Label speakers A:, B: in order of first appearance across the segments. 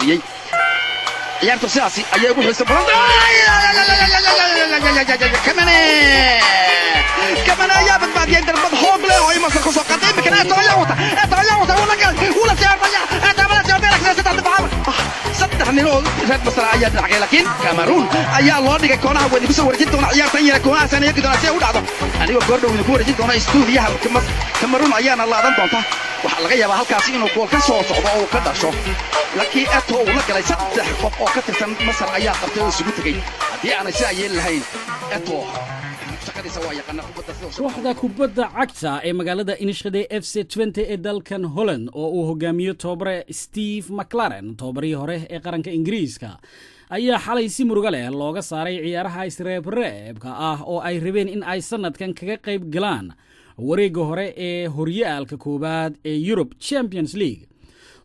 A: ciyaartu sidaasi ayay ugu xiiso badan كمان يا بعد يقدر بضحوك له وهي مصر خصوصا قديم كان اتويوتا ولا سيارة اتابعنا سيارتك ستة دفعات صدقني لو رد مصر عياد لكن كاميرون ayaa loo dhigay koonaha weyn ku soo wareejin doona ciyaartan yar koonaha sanaya ku doona si u dhacdo aniga goor dhow ku wareejin doona stuudiyaha Cameroon ayaana laadan doonta waxa laga yaabaa halkaas inuu gool ka soo socdo oo ka dhasho laakiin ato uu la galay saddex qof oo ka tirsan Masar ayaa qabtay oo isugu tagay hadii aanay si ayeen lahayn ato
B: kooxda kubadda cagta ee magaalada Inishade FC20 ee dalkan Holland oo uu hogaamiyo tababare Steve McLaren tababarihii hore ee qaranka Ingiriiska ayaa xalay si muruga leh looga saaray ciyaaraha isreebreebka ah oo ay rabeen in ay sanadkan kaga qayb galaan wareegga hore ee horyaalka koobaad ee Europe Champions League.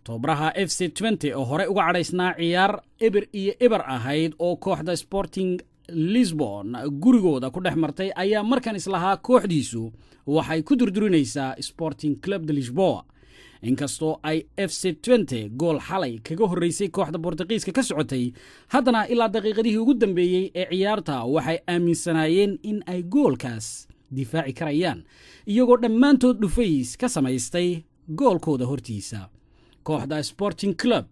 B: tababaraha FC20 oo hore uga cadhaysnaa ciyaar eber ahayd oo kooxda Sporting Lisbon gurigooda ku dhex martay ayaa markan islahaa kooxdiisu waxay ku durdurinaysaa Sporting Club de Lisboa inkastoo ay FC20 gool xalay kaga horeysay kooxda Boortaqiiska ka socotay haddana ilaa daqiiqadihii ugu dambeeyay ee ciyaarta waxay aaminsanaayeen in ay goolkaas difaaci karayaan iyagoo dhammaantood dhufays ka samaystay goolkooda hortiisa. kooxda Sporting Club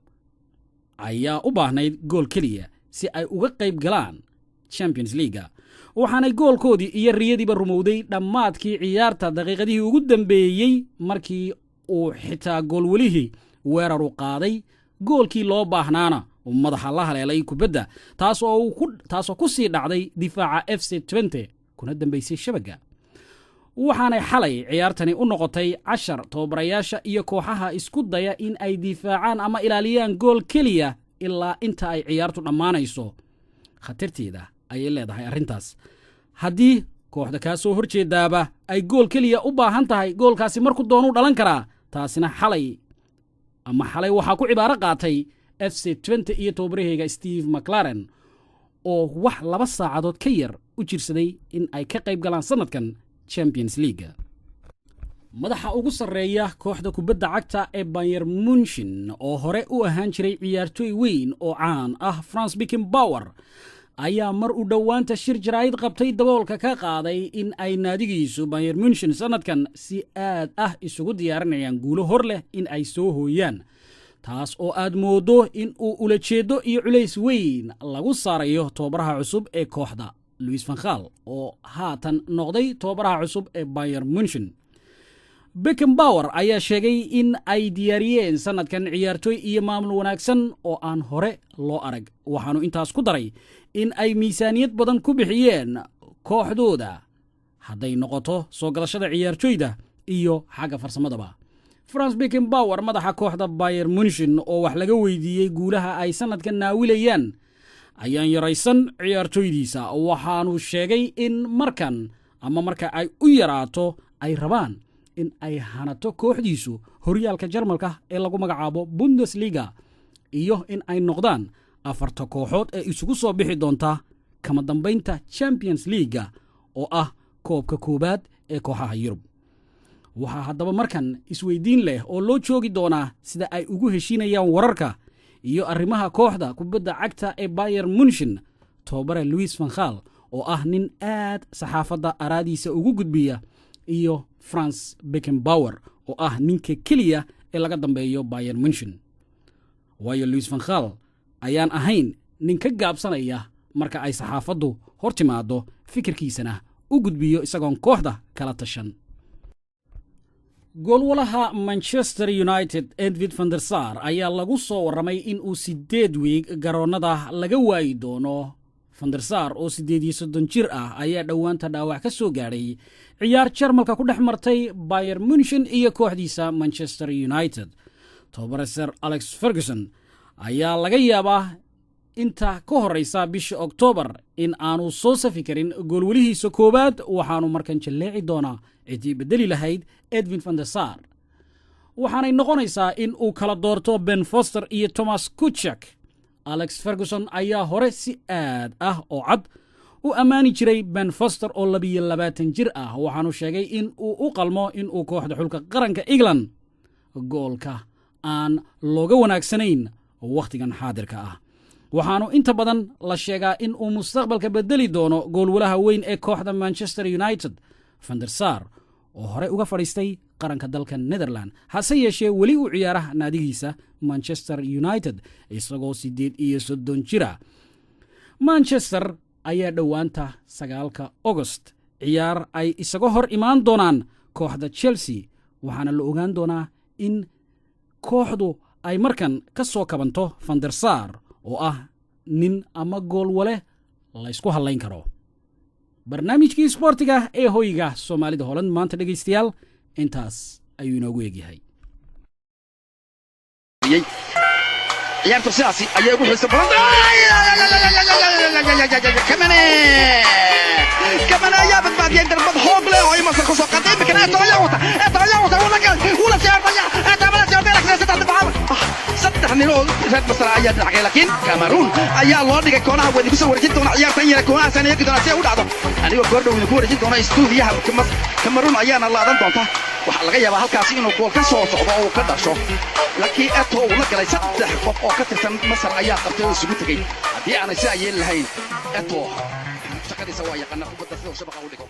B: ayaa u baahnayd gool keliya si ay uga qayb galaan Champions League waxaanay goolkoodii iyo riyadiiba rumowday dhammaadkii ciyaarta daqiiqadihii ugu dambeeyay markii uu xitaa gool welihii weerar u qaaday goolkii loo baahnaana madaxa la haleelay kubadda taasoo ku sii dhacday difaaca FC20 kuna dambeysay shabaga. waxaanay xalay ciyaartani u noqotay 10 tababarayaasha iyo kooxaha isku daya in ay difaacaan ama ilaaliyaan gool keliya ilaa inta ay ciyaartu dhammaanayso. khatarteeda ayay leedahay arrintaas haddii kooxda ka soo horjeedaaba ay gool keliya u baahan tahay goolkaasi markuu doonu dhalan karaa taasina xalay waxa ku cibaaro qaatay FC20 iyo tababarahayga Steve McLaren oo wax 2 saacadood ka yar u jirsaday in ay ka qayb galaan sanadkan Champions League. madaxa ugu sarreeya kooxda kubadda cagta ee Bayern Munchen oo hore u ahaan jiray ciyaartoy weyn oo caan ah Franz Beckenbauer ayaa mar u dhowaanta shir jaraa'id qabtay daboolka ka qaaday in ay naadigiisu Bayern Munchen sanadkan si aad ah isugu diyaarinayaan guulo hor leh in ay soo hooyaan taas oo aad moodo in uu ula jeedo iyo culays weyn lagu saarayo tababaraha cusub ee kooxda Louis van Gaal oo haatan noqday tababaraha cusub ee Bayern Munchen. Beckenbauer ayaa sheegay in ay diyaariyeen sanadkan ciyaartoy iyo maamul wanaagsan oo aan hore loo arag waxaanu intaas ku daray in ay miisaaniyad badan ku bixiyeen kooxdooda hadday noqoto soo galashada ciyaartoyda iyo xagga farsamadaba. Franz Beckenbauer madaxa kooxda Bayern Munchen oo wax laga weydiiyey guulaha ay sanadkan naawilayaan ayaan yaraysan ciyaartoydiisa waxaanu sheegay in marka ay u yaraato ay rabaan in ay hanato kooxdiisu horyaalka Jarmalka ee lagu magacaabo Bundesliga iyo in ay noqdaan 4 kooxood ee isugu soo bixi doonta kama dambeynta Champions League oo ah koobka koobaad ee kooxaha Yurub. waxa haddaba markan isweydiin leh oo loo joogi doonaa sida ay ugu heshiinayaan wararka iyo arrimaha kooxda kubadda cagta ee Bayern Munchen tababare Louis van Gaal oo ah nin aad saxaafadda araadiisa ugu gudbiya iyo Franz Beckenbauer oo ah ninka keliya ee laga dambeeyo Bayern Munchen. waayo Louis van Gaal ayaan ahayn nin ka gaabsanaya marka ay saxaafaddu hortimaado fikirkiisana u gudbiyo isagoon kooxda kala tashan. goolwalaha Manchester United Edwin van der Sar ayaa lagu soo waramay in uu 8 week garoonada laga waayi doono. van der Sar oo 38 jir ah ayaa dhowaanta dhaawac ka soo gaaray ciyaar Jarmalka ku dhex martay Bayern Munchen iyo kooxdiisa Manchester United. tababare Sir Alex Ferguson ayaa laga yaabaa inta ka horeysa bisha October in aanu soo safi karin goolwalihiisa koobaad waxaanu markan jaleeci doonaa cidii bedeli lahayd Edwin van der Sar waxaanay noqonaysaa in uu kala doorto Ben Foster iyo Thomas Kuchek. Alex Ferguson ayaa hore si aad ah oo cad u ammaani jiray Ben Foster oo 22 jir ah waxaanu sheegay in uu u qalmo in uu kooxda xulka qaranka England goolka aan looga wanaagsanayn wakhtigan xaadirka ah waxaanu inta badan la sheegaa in uu mustaqbalka bedeli doono goolwalaha weyn ee kooxda Manchester United Van der Sar oo hore uga fadhiistay qaranka dalka Netherland hase yeeshee weli uu ciyaaraha naadigiisa Manchester United isagoo 38 jira Manchester ayaa dhowaanta 9 August ciyaar ay isaga hor imaan doonaan kooxda Chelsea waxaana la ogaan doonaa in kooxdu ay markan ka soo kabanto Van der Sar oo ah nin ama goolwale la isku halayn karo barnaamijkii sportiga ee hoyga Soomaalida Holland maanta dhageystayaal intaas ayuu inoogu eegyahay
A: ciyaartu sidaasi ayay ugu xiiso badan كمان يا بدباد يندر بدحوق له هاي مصر خصو قديم كان اتولعوتا ولا سير ضيع اتابع سير بيرك ستة دفعة صدقني لو رد مصر عياد العقيل لكن كاميرون ayaa loo dhigay koonaha weyn ku soo wareejin doona ciyaartan yar koonaha sanayga doona si u dhacdo aniga goordhow ku wareejin doona stuudiyaha Cameroon ayaana laadan doonta waxa laga yaabaa halkaas inuu gool ka soo socdo oo ka dhasho laakiin ato uu la galay 3 qof oo ka tirsan Masar ayaa qabtay oo isugu tagay hadii aanay si ayeen lahayn ato shaqadiisa waa yaqaan kubadda sida shabaqa u dhigo